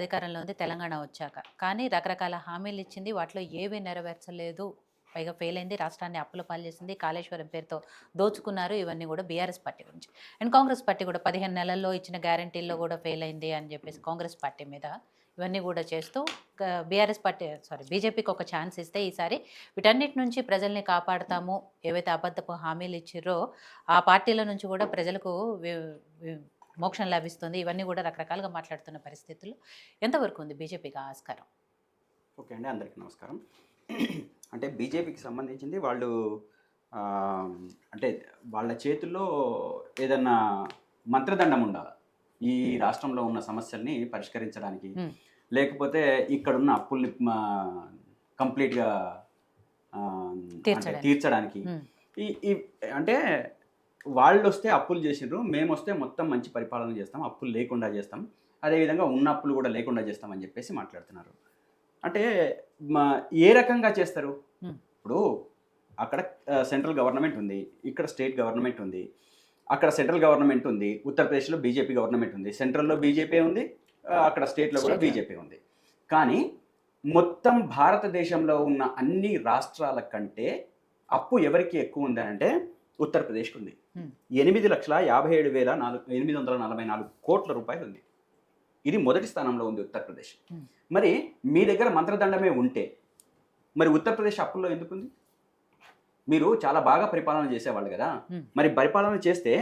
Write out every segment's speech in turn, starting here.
అధికారంలో ఉంది తెలంగాణ వచ్చాక. కానీ రకరకాల హామీలు ఇచ్చింది. వాటిలో ఏవి నెరవేర్చలేదు. పైగా ఫెయిల్ అయింది. రాష్ట్రాన్ని అప్పుల పాలు చేసింది. కాళేశ్వరం పేరుతో దోచుకున్నారు. ఇవన్నీ కూడా బీఆర్ఎస్ పార్టీ గురించి. అండ్ కాంగ్రెస్ పార్టీ కూడా 15 నెలల్లో ఇచ్చిన గ్యారంటీల్లో కూడా ఫెయిల్ అయింది అని చెప్పేసి కాంగ్రెస్ పార్టీ మీద ఇవన్నీ కూడా చేస్తూ బీఆర్ఎస్ పార్టీ బీజేపీకి ఒక ఛాన్స్ ఇస్తే ఈసారి వీటన్నిటి నుంచి ప్రజల్ని కాపాడుతాము, ఏవైతే అబద్ధపు హామీలు ఇచ్చిర్రో ఆ పార్టీల నుంచి కూడా ప్రజలకు మోక్షం లభిస్తుంది. ఇవన్నీ కూడా రకరకాలుగా మాట్లాడుతున్న పరిస్థితుల్లో ఎంతవరకు ఉంది బీజేపీకి ఆస్కారం? ఓకే అండి, అందరికీ నమస్కారం. అంటే బీజేపీకి సంబంధించింది వాళ్ళు అంటే వాళ్ళ చేతుల్లో ఏదన్నా మంత్రదండం ఉండాలి ఈ రాష్ట్రంలో ఉన్న సమస్యల్ని పరిష్కరించడానికి, లేకపోతే ఇక్కడున్న అప్పుల్ని కంప్లీట్గా తీర్చడానికి. అంటే వాళ్ళు వస్తే అప్పులు చేసిండ్రు, మేము వస్తే మొత్తం మంచి పరిపాలన చేస్తాం, అప్పులు లేకుండా చేస్తాం, అదేవిధంగా ఉన్న అప్పులు కూడా లేకుండా చేస్తామని చెప్పేసి మాట్లాడుతున్నారు. అంటే ఏ రకంగా చేస్తారు? ఇప్పుడు అక్కడ సెంట్రల్ గవర్నమెంట్ ఉంది, ఇక్కడ స్టేట్ గవర్నమెంట్ ఉంది, అక్కడ సెంట్రల్ గవర్నమెంట్ ఉంది, ఉత్తరప్రదేశ్లో బీజేపీ గవర్నమెంట్ ఉంది, సెంట్రల్లో బీజేపీ ఉంది, అక్కడ స్టేట్లో కూడా బీజేపీ ఉంది. కానీ మొత్తం భారతదేశంలో ఉన్న అన్ని రాష్ట్రాల కంటే అప్పు ఎవరికి ఎక్కువ ఉంది అంటే ఉత్తరప్రదేశ్కి ఉంది. 8,57,844 కోట్ల రూపాయలు ఉంది. ఇది మొదటి స్థానంలో ఉంది ఉత్తరప్రదేశ్. మరి మీ దగ్గర మంత్రదండమే ఉంటే మరి ఉత్తరప్రదేశ్ అప్పుల్లో ఎందుకుంది? మీరు చాలా బాగా పరిపాలన చేసేవాళ్ళు కదా. మరి పరిపాలన చేస్తే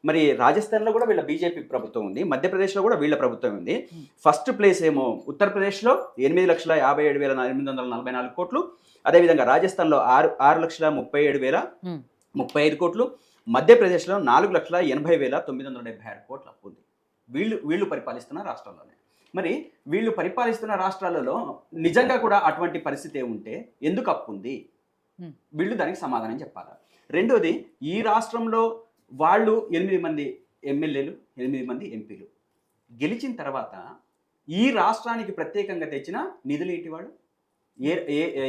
మరి రాజస్థాన్లో కూడా వీళ్ళ బీజేపీ ప్రభుత్వం ఉంది, మధ్యప్రదేశ్లో కూడా వీళ్ళ ప్రభుత్వం ఉంది. ఫస్ట్ ప్లేస్ ఏమో ఉత్తరప్రదేశ్లో 8,57,844 కోట్లు, అదేవిధంగా రాజస్థాన్లో 6,37,035 కోట్లు, మధ్యప్రదేశ్లో 4,80,976 కోట్ల అప్పు ఉంది. వీళ్ళు పరిపాలిస్తున్న రాష్ట్రాల్లోనే. మరి వీళ్ళు పరిపాలిస్తున్న రాష్ట్రాలలో నిజంగా కూడా అటువంటి పరిస్థితి ఉంటే ఎందుకు అప్పు ఉంది? వీళ్ళు దానికి సమాధానం చెప్పాలి. రెండోది, ఈ రాష్ట్రంలో వాళ్ళు 8 మంది ఎమ్మెల్యేలు, 8 మంది ఎంపీలు గెలిచిన తర్వాత ఈ రాష్ట్రానికి ప్రత్యేకంగా తెచ్చిన నిధులు ఏంటి? వాళ్ళు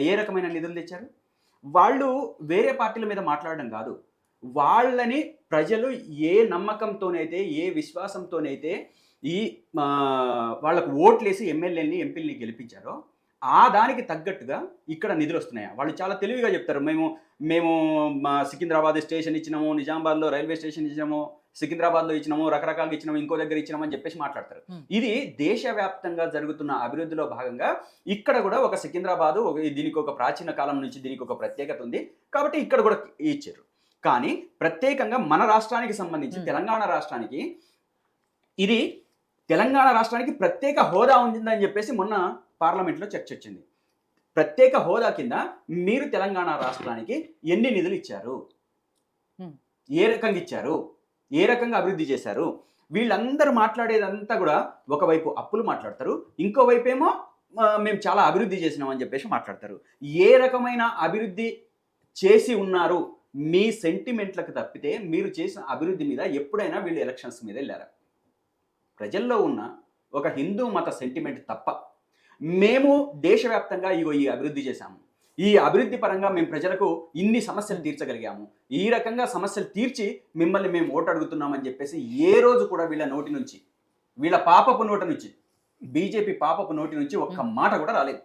ఏ రకమైన నిధులు తెచ్చారు? వాళ్ళు వేరే పార్టీల మీద మాట్లాడడం కాదు, వాళ్ళని ప్రజలు ఏ నమ్మకంతోనైతే ఏ విశ్వాసంతోనైతే ఈ వాళ్ళకు ఓట్లేసి ఎమ్మెల్యేని ఎంపీలని గెలిపించారో ఆ దానికి తగ్గట్టుగా ఇక్కడ నిధులు వస్తున్నాయా? వాళ్ళు చాలా తెలివిగా చెప్తారు, మేము మా సికింద్రాబాద్ స్టేషన్ ఇచ్చినాము, నిజామాబాద్లో రైల్వే స్టేషన్ ఇచ్చినాము, సికింద్రాబాద్లో ఇచ్చినాము, రకరకాలుగా ఇచ్చినాము, ఇంకో దగ్గర ఇచ్చినామని చెప్పేసి మాట్లాడతారు. ఇది దేశవ్యాప్తంగా జరుగుతున్న అభివృద్ధిలో భాగంగా ఇక్కడ కూడా ఒక సికింద్రాబాదు, దీనికి ఒక ప్రాచీన కాలం నుంచి దీనికి ఒక ప్రత్యేకత ఉంది కాబట్టి ఇక్కడ కూడా ఇచ్చారు. కానీ ప్రత్యేకంగా మన రాష్ట్రానికి సంబంధించి తెలంగాణ రాష్ట్రానికి ఇది తెలంగాణ రాష్ట్రానికి ప్రత్యేక హోదా ఉందని చెప్పేసి మొన్న పార్లమెంట్లో చర్చ వచ్చింది. ప్రత్యేక హోదా కింద మీరు తెలంగాణ రాష్ట్రానికి ఎన్ని నిధులు ఇచ్చారు, ఏ రకంగా ఇచ్చారు, ఏ రకంగా అభివృద్ధి చేశారు? వీళ్ళందరూ మాట్లాడేదంతా కూడా ఒకవైపు అప్పులు మాట్లాడతారు, ఇంకోవైపు ఏమో మేము చాలా అభివృద్ధి చేసినామని చెప్పేసి మాట్లాడతారు. ఏ రకమైన అభివృద్ధి చేసి ఉన్నారు? మీ సెంటిమెంట్లకు తప్పితే మీరు చేసిన అభివృద్ధి మీద ఎప్పుడైనా వీళ్ళు ఎలక్షన్స్ మీద వెళ్ళారా? ప్రజల్లో ఉన్న ఒక హిందూ మత సెంటిమెంట్ తప్ప మేము దేశవ్యాప్తంగా ఈ అభివృద్ధి చేశాము, ఈ అభివృద్ధి పరంగా మేము ప్రజలకు ఇన్ని సమస్యలు తీర్చగలిగాము, ఈ రకంగా సమస్యలు తీర్చి మిమ్మల్ని మేము ఓటు అడుగుతున్నామని చెప్పేసి ఏ రోజు కూడా వీళ్ళ నోటి నుంచి, వీళ్ళ పాపపు నోటి నుంచి, బీజేపీ పాపపు నోటి నుంచి ఒక్క మాట కూడా రాలేదు.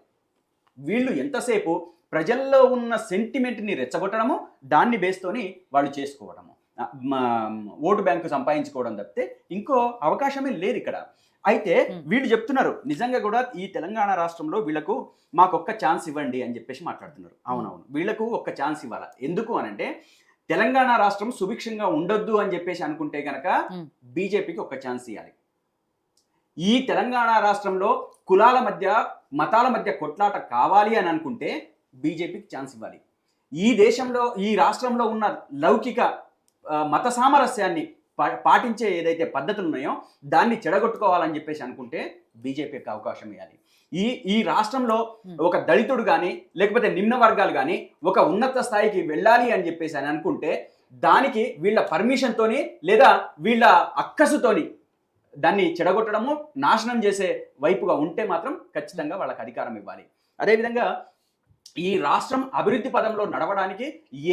వీళ్ళు ఎంతసేపు ప్రజల్లో ఉన్న సెంటిమెంట్ని రెచ్చగొట్టడము, దాన్ని బేస్తోని వాళ్ళు చేసుకోవడము, ఓటు బ్యాంకు సంపాదించుకోవడం తప్పితే ఇంకో అవకాశమే లేదు ఇక్కడ. అయితే వీళ్ళు చెప్తున్నారు నిజంగా కూడా ఈ తెలంగాణ రాష్ట్రంలో వీళ్ళకు మాకొక్క ఛాన్స్ ఇవ్వండి అని చెప్పేసి మాట్లాడుతున్నారు. అవునవును, వీళ్ళకు ఒక్క ఛాన్స్ ఇవ్వాలా. ఎందుకు అనంటే తెలంగాణ రాష్ట్రం సుభిక్షంగా ఉండొద్దు అని చెప్పేసి అనుకుంటే కనుక బీజేపీకి ఒక్క ఛాన్స్ ఇవ్వాలి. ఈ తెలంగాణ రాష్ట్రంలో కులాల మధ్య మతాల మధ్య కొట్లాట కావాలి అని అనుకుంటే బీజేపీకి ఛాన్స్ ఇవ్వాలి. ఈ దేశంలో ఈ రాష్ట్రంలో ఉన్న లౌకిక మత సామరస్యాన్ని పాటించే ఏదైతే పద్ధతులు ఉన్నాయో దాన్ని చెడగొట్టుకోవాలని చెప్పేసి అనుకుంటే బీజేపీకి అవకాశం ఇవ్వాలి. ఈ రాష్ట్రంలో ఒక దళితుడు కానీ లేకపోతే నిమ్న వర్గాలు కానీ ఒక ఉన్నత స్థాయికి వెళ్ళాలి అని చెప్పేసి అని అనుకుంటే దానికి వీళ్ళ పర్మిషన్తోని లేదా వీళ్ళ అక్కసుతోని దాన్ని చెడగొట్టడము, నాశనం చేసే వైపుగా ఉంటే మాత్రం ఖచ్చితంగా వాళ్ళకి అధికారం ఇవ్వాలి. అదేవిధంగా ఈ రాష్ట్రం అభివృద్ధి పదంలో నడవడానికి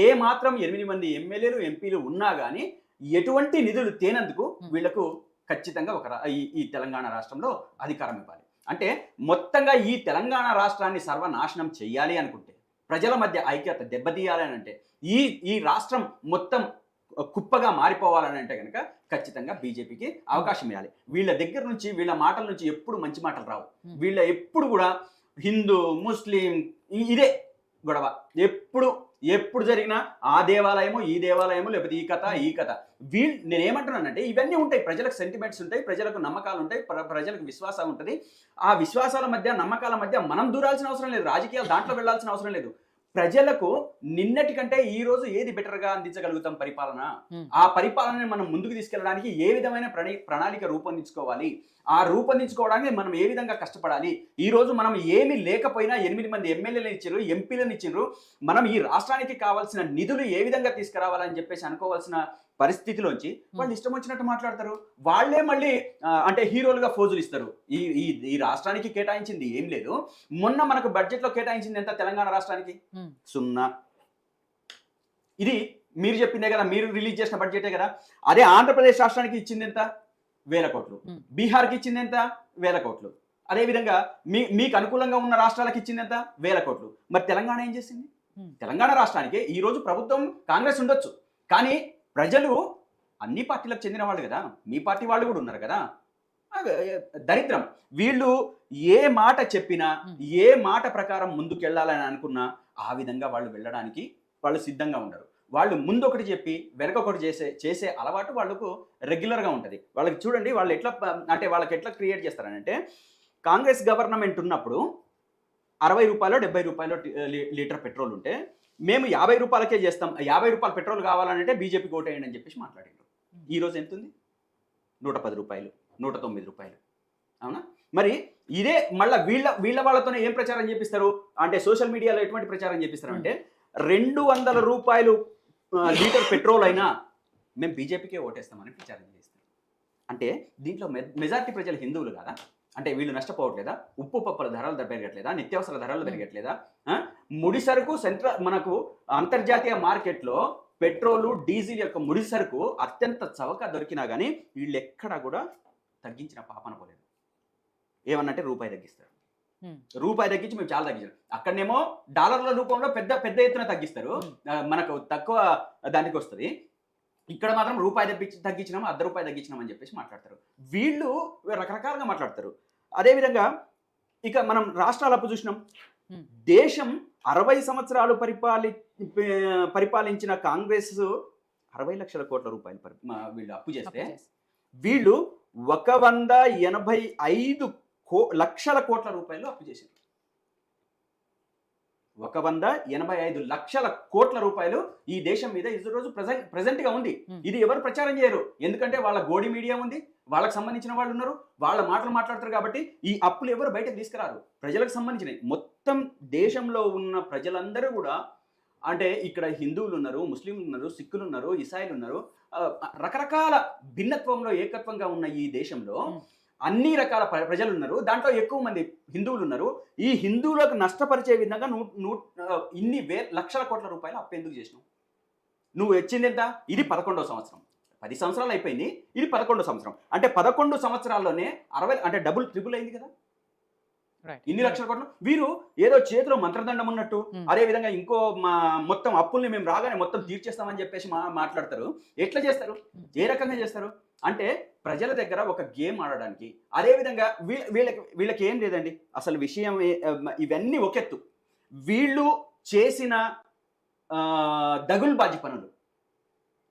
ఏ మాత్రం 8 మంది ఎమ్మెల్యేలు ఎంపీలు ఉన్నా కానీ ఎటువంటి నిధులు తేనందుకు వీళ్లకు ఖచ్చితంగా ఈ తెలంగాణ రాష్ట్రంలో అధికారం ఇవ్వాలి. అంటే మొత్తంగా ఈ తెలంగాణ రాష్ట్రాన్ని సర్వనాశనం చెయ్యాలి అనుకుంటే, ప్రజల మధ్య ఐక్యత దెబ్బతీయాలి అని అంటే, ఈ ఈ రాష్ట్రం మొత్తం కుప్పగా మారిపోవాలని అంటే కనుక ఖచ్చితంగా బీజేపీకి అవకాశం ఇవ్వాలి. వీళ్ళ దగ్గర నుంచి, వీళ్ళ మాటల నుంచి ఎప్పుడు మంచి మాటలు రావు. వీళ్ళ ఎప్పుడు కూడా హిందూ, ముస్లిం ఇదే గొడవ. ఎప్పుడు జరిగినా ఆ దేవాలయము, ఈ దేవాలయము, లేకపోతే ఈ కథ. నేనేమంటున్నానంటే ఇవన్నీ ఉంటాయి. ప్రజలకు సెంటిమెంట్స్ ఉంటాయి, ప్రజలకు నమ్మకాలు ఉంటాయి, ప్రజలకు విశ్వాసం ఉంటుంది. ఆ విశ్వాసాల మధ్య, నమ్మకాల మధ్య మనం దూరాల్సిన అవసరం లేదు. రాజకీయాలు దాంట్లో వెళ్లాల్సిన అవసరం లేదు. ప్రజలకు నిన్నటి కంటే ఈ రోజు ఏది బెటర్గా అందించగలుగుతాం పరిపాలన, ఆ పరిపాలనని మనం ముందుకు తీసుకెళ్ళడానికి ఏ విధమైన ప్రణాళిక రూపొందించుకోవాలి, ఆ రూపొందించుకోవడానికి మనం ఏ విధంగా కష్టపడాలి. ఈ రోజు మనం ఏమీ లేకపోయినా 8 మంది ఎమ్మెల్యేలు ఇచ్చారు, ఎంపీలను ఇచ్చారు. మనం ఈ రాష్ట్రానికి కావాల్సిన నిధులు ఏ విధంగా తీసుకురావాలని చెప్పేసి అనుకోవాల్సిన పరిస్థితిలోంచి వాళ్ళు ఇష్టం వచ్చినట్టు మాట్లాడతారు. వాళ్ళే మళ్ళీ అంటే హీరోలుగా ఫోజులు ఇస్తారు. ఈ రాష్ట్రానికి కేటాయించింది ఏం లేదు. మొన్న మనకు బడ్జెట్లో కేటాయించింది ఎంత తెలంగాణ రాష్ట్రానికి? 0. ఇది మీరు చెప్పిందే కదా, మీరు రిలీజ్ చేసిన బడ్జెటే కదా. అదే ఆంధ్రప్రదేశ్ రాష్ట్రానికి ఇచ్చింది ఎంత? 1000 కోట్లు. బీహార్కి ఇచ్చింది ఎంత? 1000 కోట్లు. అదేవిధంగా మీకు అనుకూలంగా ఉన్న రాష్ట్రాలకు ఇచ్చింది ఎంత? 1000 కోట్లు. మరి తెలంగాణ ఏం చేసింది? తెలంగాణ రాష్ట్రానికి ఈ రోజు ప్రభుత్వం కాంగ్రెస్ ఉండొచ్చు, కానీ ప్రజలు అన్ని పార్టీలకు చెందిన వాళ్ళు కదా, మీ పార్టీ వాళ్ళు కూడా ఉన్నారు కదా. దరిద్రం. వీళ్ళు ఏ మాట చెప్పినా, ఏ మాట ప్రకారం ముందుకెళ్ళాలని అనుకున్నా ఆ విధంగా వాళ్ళు వెళ్ళడానికి వాళ్ళు సిద్ధంగా ఉండరు. వాళ్ళు ముందు ఒకటి చెప్పి వెనక ఒకటి చేసే అలవాటు వాళ్ళకు రెగ్యులర్గా ఉంటుంది. వాళ్ళకి చూడండి, వాళ్ళకి ఎట్లా క్రియేట్ చేస్తారనంటే, కాంగ్రెస్ గవర్నమెంట్ ఉన్నప్పుడు 60 రూపాయలు 70 రూపాయలు లీటర్ పెట్రోల్ ఉంటే మేము 50 రూపాయలకే చేస్తాం, 50 రూపాయలు పెట్రోల్ కావాలంటే బీజేపీకి ఓటేయండి అని చెప్పేసి మాట్లాడారు. ఈరోజు ఎంత ఉంది? 110 రూపాయలు, 109 రూపాయలు. అవునా? మరి ఇదే మళ్ళీ వీళ్ళ వాళ్ళతోనే ఏం ప్రచారం చేపిస్తారు అంటే, సోషల్ మీడియాలో ఎటువంటి ప్రచారం చేపిస్తారు అంటే, 200 రూపాయలు లీటర్ పెట్రోల్ అయినా మేము బీజేపీకే ఓటేస్తామని ప్రచారం చేస్తారు. అంటే దీంట్లో మెజారిటీ ప్రజలు హిందువులు కాదా? అంటే వీళ్ళు నష్టపోవట్లేదా? ఉప్పు పప్పుల ధరలు పెరగట్లేదా? నిత్యావసర ధరలు పెరగట్లేదా? ముడి సరుకు మనకు అంతర్జాతీయ మార్కెట్లో పెట్రోలు, డీజిల్ యొక్క ముడి సరుకు అత్యంత చవక దొరికినా కానీ వీళ్ళు ఎక్కడా కూడా తగ్గించిన పాపన పోలేదు. ఏమన్నంటే రూపాయి తగ్గిస్తారు. రూపాయి తగ్గించి మేము చాలా తగ్గించాం. అక్కడనేమో డాలర్ల రూపంలో పెద్ద ఎత్తున తగ్గిస్తారు, మనకు తక్కువ దానికి వస్తుంది. ఇక్కడ మాత్రం రూపాయి తగ్గించినాము, ₹1 తగ్గించినాం అని చెప్పేసి మాట్లాడతారు. వీళ్ళు రకరకాలుగా మాట్లాడతారు. అదేవిధంగా ఇక మనం రాష్ట్రాల అప్పు చూసినాం. దేశం 60 సంవత్సరాలు పరిపాలించిన కాంగ్రెస్ 60 లక్షల కోట్ల రూపాయలు వీళ్ళు అప్పు చేస్తే, వీళ్ళు 185 లక్షల కోట్ల రూపాయలు అప్పు చేశారు. 185 లక్షల కోట్ల రూపాయలు ఈ దేశం మీద ఈరోజు ప్రెజెంట్గా ఉంది. ఇది ఎవరు ప్రచారం చేయరు, ఎందుకంటే వాళ్ళ గోడి మీడియా ఉంది, వాళ్ళకి సంబంధించిన వాళ్ళు ఉన్నారు, వాళ్ళ మాటలు మాట్లాడతారు. కాబట్టి ఈ అప్పులు ఎవరు బయటకు తీసుకురారు. ప్రజలకు సంబంధించినవి మొత్తం దేశంలో ఉన్న ప్రజలందరూ కూడా, అంటే ఇక్కడ హిందువులు ఉన్నారు, ముస్లింలు ఉన్నారు, సిక్కులు ఉన్నారు, ఇసాయిలు ఉన్నారు, రకరకాల భిన్నత్వంలో ఏకత్వంగా ఉన్న ఈ దేశంలో అన్ని రకాల ప్రజలు ఉన్నారు. దాంట్లో ఎక్కువ మంది హిందువులు ఉన్నారు. ఈ హిందువులకు నష్టపరిచే విధంగా ఇన్ని లక్షల కోట్ల రూపాయలు అప్పు ఎందుకు చేసినావు? నువ్వు వచ్చింది ఎంత? ఇది 11వ సంవత్సరం. 10 సంవత్సరాలు అయిపోయింది, ఇది 11వ సంవత్సరం. అంటే 11 సంవత్సరాల్లోనే 60 అంటే ట్రిపుల్ అయింది కదా. ఇన్ని లక్షల కోట్లు వీరు ఏదో చేతిలో మంత్రదండం ఉన్నట్టు, అదే విధంగా ఇంకో మొత్తం అప్పుల్ని మేము రాగానే మొత్తం తీర్చేస్తామని చెప్పేసి మాట్లాడతారు. ఎట్లా చేస్తారు? ఏ రకంగా చేస్తారు అంటే, ప్రజల దగ్గర ఒక గేమ్ ఆడడానికి. అదేవిధంగా వీళ్ళకి ఏం లేదండి అసలు విషయం. ఇవన్నీ ఒకెత్తు. వీళ్ళు చేసిన దగులుబాజీ పనులు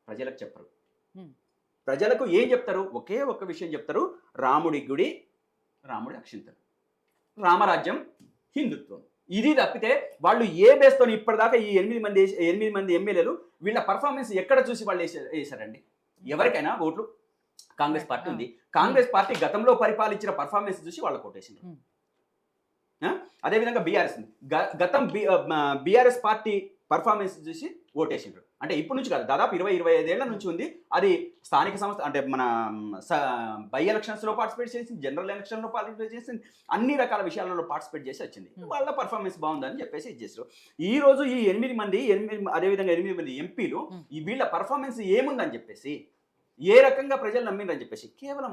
ప్రజలకు చెప్పరు. ప్రజలకు ఏం చెప్తారు? ఒకే ఒక్క విషయం చెప్తారు: రాముడి గుడి, రాముడి అక్షింతలు, రామరాజ్యం, హిందుత్వం. ఇది తప్పితే వాళ్ళు ఏ బేస్తో ఇప్పటిదాకా ఈ 8 మంది ఎమ్మెల్యేలు వీళ్ళ పర్ఫార్మెన్స్ ఎక్కడ చూసి వాళ్ళు వేశారండి? ఎవరికైనా ఓట్లు కాంగ్రెస్ పార్టీ ఉంది. కాంగ్రెస్ పార్టీ గతంలో పరిపాలించిన పర్ఫార్మెన్స్ చూసి వాళ్ళ కొట్టేసింది. అదేవిధంగా బీఆర్ఎస్ బీఆర్ఎస్ పార్టీ పర్ఫార్మెన్స్ చూసి ఓటేసిండ్రు. అంటే ఇప్పటి నుంచి కాదు, దాదాపు 20-25 ఏళ్ల నుంచి ఉంది. అది స్థానిక సంస్థ అంటే మన బై ఎలక్షన్స్లో పార్టిసిపేట్ చేసింది, జనరల్ ఎలక్షన్లో పార్టిసిపేట్ చేసింది, అన్ని రకాల విషయాలలో పార్టిసిపేట్ చేసి వచ్చింది. వాళ్ళ పర్ఫార్మెన్స్ బాగుందని చెప్పేసి ఇచ్చేసారు. ఈ రోజు ఈ 8 మంది అదేవిధంగా 8 మంది ఎంపీలు వీళ్ళ పర్ఫార్మెన్స్ ఏముందని చెప్పేసి, ఏ రకంగా ప్రజలు నమ్మిందని చెప్పేసి కేవలం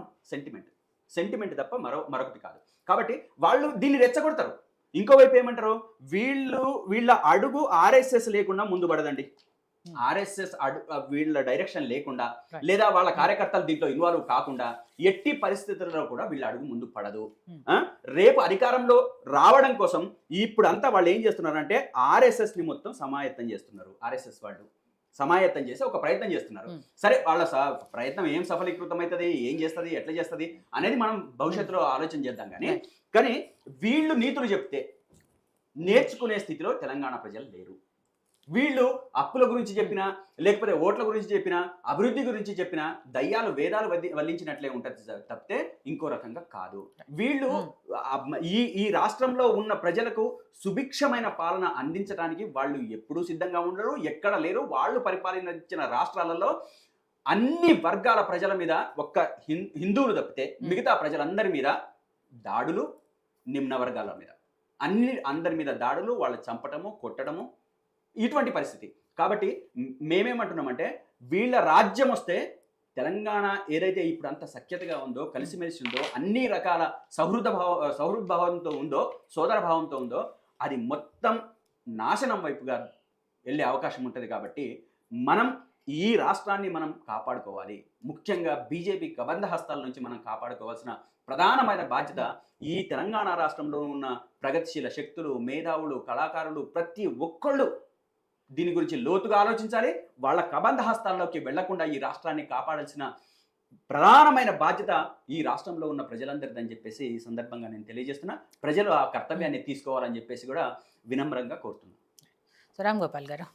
సెంటిమెంట్ తప్ప మరొకటి కాదు. కాబట్టి వాళ్ళు దీన్ని రెచ్చగొడతారు. ఇంకోవైపు ఏమంటారు, వీళ్ళ అడుగు ఆర్ఎస్ఎస్ లేకుండా ముందు పడదండి. ఆర్ఎస్ఎస్ వీళ్ళ డైరెక్షన్ లేకుండా లేదా వాళ్ళ కార్యకర్తలు దీంట్లో ఇన్వాల్వ్ కాకుండా ఎట్టి పరిస్థితుల్లో కూడా వీళ్ళ అడుగు ముందు పడదు. రేపు అధికారంలో రావడం కోసం ఇప్పుడు అంతా వాళ్ళు ఏం చేస్తున్నారంటే ఆర్ఎస్ఎస్ ని మొత్తం సమాయత్తం చేస్తున్నారు. ఆర్ఎస్ఎస్ వాళ్ళు సమాయత్తం చేసి ఒక ప్రయత్నం చేస్తున్నారు. సరే, వాళ్ళ ప్రయత్నం ఏం సఫలీకృతం అవుతుంది, ఏం చేస్తుంది, ఎట్లా చేస్తుంది అనేది మనం భవిష్యత్తులో ఆలోచన చేద్దాం. కానీ వీళ్ళు నీతులు చెప్తే నేర్చుకునే స్థితిలో తెలంగాణ ప్రజలు లేరు. వీళ్ళు అప్పుల గురించి చెప్పినా, లేకపోతే ఓట్ల గురించి చెప్పినా, అభివృద్ధి గురించి చెప్పినా దయ్యాలు వేదాలు వల్లించినట్లే ఉంటుంది తప్పితే ఇంకో రకంగా కాదు. వీళ్ళు ఈ రాష్ట్రంలో ఉన్న ప్రజలకు సుభిక్షమైన పాలన అందించడానికి వాళ్ళు ఎప్పుడూ సిద్ధంగా ఉండరు, ఎక్కడ లేరు. వాళ్ళు పరిపాలించిన రాష్ట్రాలలో అన్ని వర్గాల ప్రజల మీద, ఒక్క హిందువులు తప్పితే మిగతా ప్రజలందరి మీద దాడులు, నిమ్న వర్గాల మీద అందరి మీద దాడులు, వాళ్ళు చంపటము, కొట్టడము, ఇటువంటి పరిస్థితి. కాబట్టి మేమేమంటున్నామంటే వీళ్ళ రాజ్యం వస్తే తెలంగాణ ఏదైతే ఇప్పుడు అంత సఖ్యతగా ఉందో, కలిసిమెలిసి ఉందో, అన్ని రకాల సౌహృద్భావంతో ఉందో, సోదర భావంతో ఉందో, అది మొత్తం నాశనం వైపుగా వెళ్ళే అవకాశం ఉంటుంది. కాబట్టి మనం ఈ రాష్ట్రాన్ని మనం కాపాడుకోవాలి. ముఖ్యంగా బీజేపీ కబంధ హస్తాల నుంచి మనం కాపాడుకోవాల్సిన ప్రధానమైన బాధ్యత ఈ తెలంగాణ రాష్ట్రంలో ఉన్న ప్రగతిశీల శక్తులు, మేధావులు, కళాకారులు ప్రతి ఒక్కళ్ళు దీని గురించి లోతుగా ఆలోచించాలి. వాళ్ళ కబంధ హస్తాల్లోకి వెళ్లకుండా ఈ రాష్ట్రాన్ని కాపాడాల్సిన ప్రధానమైన బాధ్యత ఈ రాష్ట్రంలో ఉన్న ప్రజలందరిదని చెప్పేసి ఈ సందర్భంగా నేను తెలియజేస్తున్నా. ప్రజలు ఆ కర్తవ్యాన్ని తీసుకోవాలని చెప్పేసి కూడా వినమ్రంగా కోరుతున్నాను. రామ్ గోపాల్ గారు.